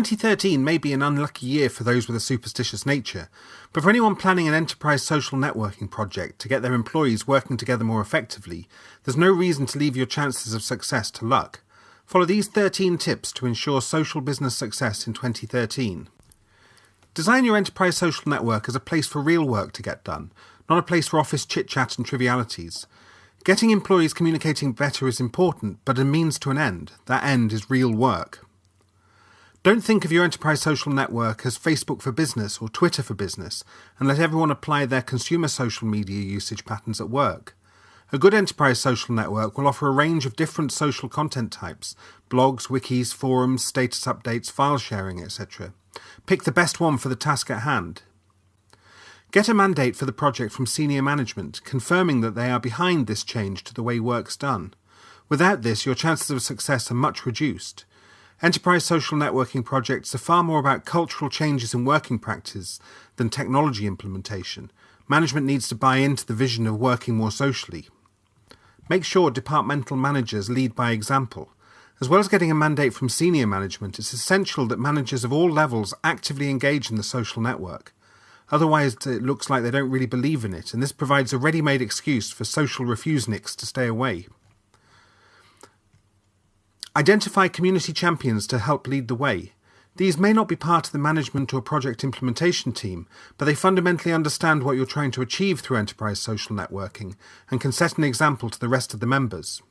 2013 may be an unlucky year for those with a superstitious nature, but for anyone planning an enterprise social networking project to get their employees working together more effectively, there's no reason to leave your chances of success to luck. Follow these 13 tips to ensure social business success in 2013. Design your enterprise social network as a place for real work to get done, not a place for office chit-chat and trivialities. Getting employees communicating better is important, but a means to an end. That end is real work. Don't think of your enterprise social network as Facebook for business or Twitter for business, and let everyone apply their consumer social media usage patterns at work. A good enterprise social network will offer a range of different social content types: blogs, wikis, forums, status updates, file sharing, etc. Pick the best one for the task at hand. Get a mandate for the project from senior management, confirming that they are behind this change to the way work's done. Without this, your chances of success are much reduced. Enterprise social networking projects are far more about cultural changes in working practice than technology implementation. Management needs to buy into the vision of working more socially. Make sure departmental managers lead by example. As well as getting a mandate from senior management, it's essential that managers of all levels actively engage in the social network. Otherwise, it looks like they don't really believe in it, and this provides a ready-made excuse for social refuseniks to stay away. Identify community champions to help lead the way. These may not be part of the management or project implementation team, but they fundamentally understand what you're trying to achieve through enterprise social networking and can set an example to the rest of the members.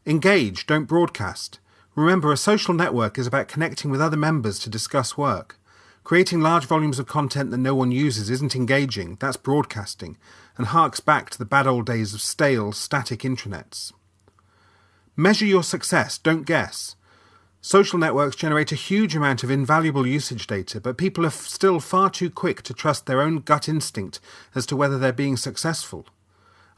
Engage, don't broadcast. Remember, a social network is about connecting with other members to discuss work. Creating large volumes of content that no one uses isn't engaging, that's broadcasting, and harks back to the bad old days of stale, static intranets. Measure your success, don't guess. Social networks generate a huge amount of invaluable usage data, but people are still far too quick to trust their own gut instinct as to whether they're being successful.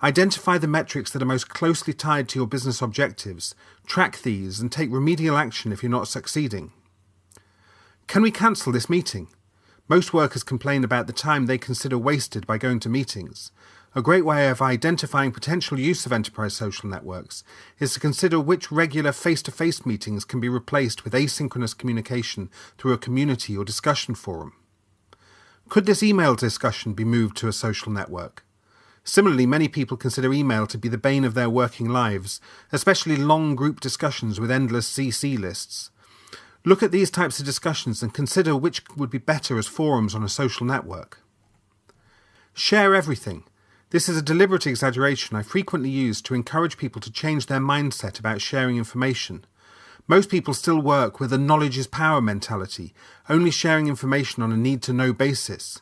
Identify the metrics that are most closely tied to your business objectives, track these, and take remedial action if you're not succeeding. Can we cancel this meeting? Most workers complain about the time they consider wasted by going to meetings. A great way of identifying potential use of enterprise social networks is to consider which regular face-to-face meetings can be replaced with asynchronous communication through a community or discussion forum. Could this email discussion be moved to a social network? Similarly, many people consider email to be the bane of their working lives, especially long group discussions with endless CC lists. Look at these types of discussions and consider which would be better as forums on a social network. Share everything. This is a deliberate exaggeration I frequently use to encourage people to change their mindset about sharing information. Most people still work with a knowledge is power mentality, only sharing information on a need-to-know basis.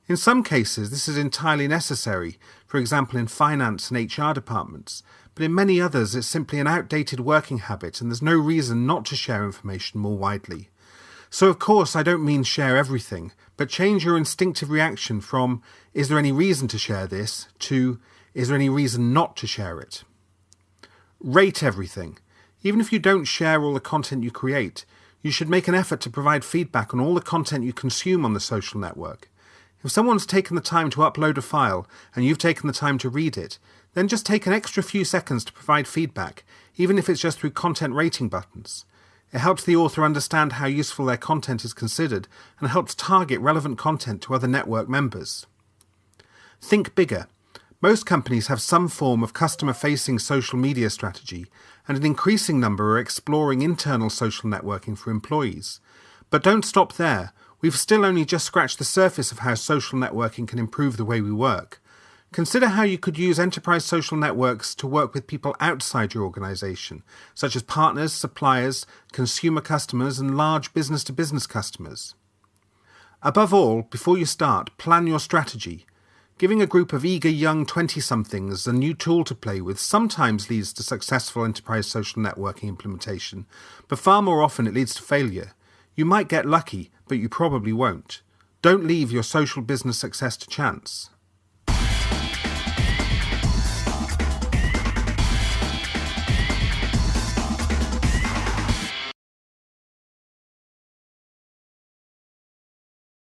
In some cases, this is entirely necessary, for example in finance and HR departments, but in many others it's simply an outdated working habit and there's no reason not to share information more widely. So of course I don't mean share everything, but change your instinctive reaction from "is there any reason to share this?" to "is there any reason not to share it?" Rate everything. Even if you don't share all the content you create, you should make an effort to provide feedback on all the content you consume on the social network. If someone's taken the time to upload a file and you've taken the time to read it, then just take an extra few seconds to provide feedback, even if it's just through content rating buttons. It helps the author understand how useful their content is considered and helps target relevant content to other network members. Think bigger. Most companies have some form of customer-facing social media strategy, and an increasing number are exploring internal social networking for employees. But don't stop there. We've still only just scratched the surface of how social networking can improve the way we work. Consider how you could use enterprise social networks to work with people outside your organization, such as partners, suppliers, consumer customers, and large business-to-business customers. Above all, before you start, plan your strategy. Giving a group of eager young 20-somethings a new tool to play with sometimes leads to successful enterprise social networking implementation, but far more often it leads to failure. You might get lucky, but you probably won't. Don't leave your social business success to chance.